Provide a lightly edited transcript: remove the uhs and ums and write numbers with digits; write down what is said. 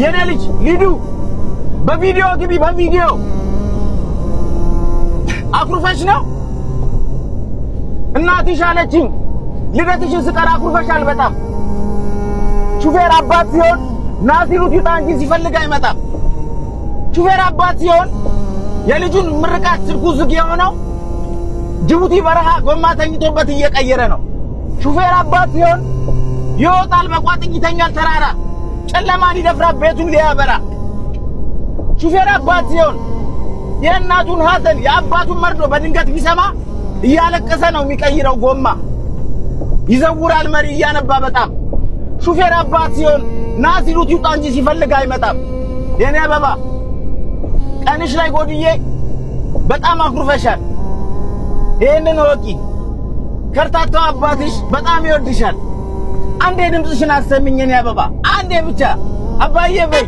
የኔ ልጅ ሊዱ በቪዲዮ ግቢ በቪዲዮ አኩርፈሽ ነው እናትሽ አለችኝ ልደትሽን ስቀር አኩርፈሻል በጣም ሹፌር አባት ሲሆን ናሲሩት ይጣ እንጂ ሲፈልግ አይመጣም ሹፌር አባት ሲሆን የልጁን ምርቃት ስልኩ ዝግ የሆነው ጅቡቲ በረሃ ጎማ ተኝቶበት እየቀየረ ነው ሹፌር አባት ሲሆን ይወጣል በቋጥኝ ይተኛል ተራራ ጨለማን ይደፍራል ቤቱን ሊያበራ ሹፌር አባት ሲሆን የእናቱን ሐዘን የአባቱን መርዶ በድንገት ቢሰማ እያለቀሰ ነው የሚቀይረው ጎማ ይዘውራል መሪ እያነባ በጣም ሹፌር አባት ሲሆን ናሲሩት ይውጣ እንጂ ሲፈልግ አይመጣም የኔ አበባ ቀንሽ ላይ ጎድዬ በጣም አኩርፈሻል ይሄንን ወቂ ከርታታው አባትሽ በጣም ይወድሻል አንዴ ድምጽሽን አሰሚኝ የኔ አበባ አንዴ ብቻ አባዬ በይ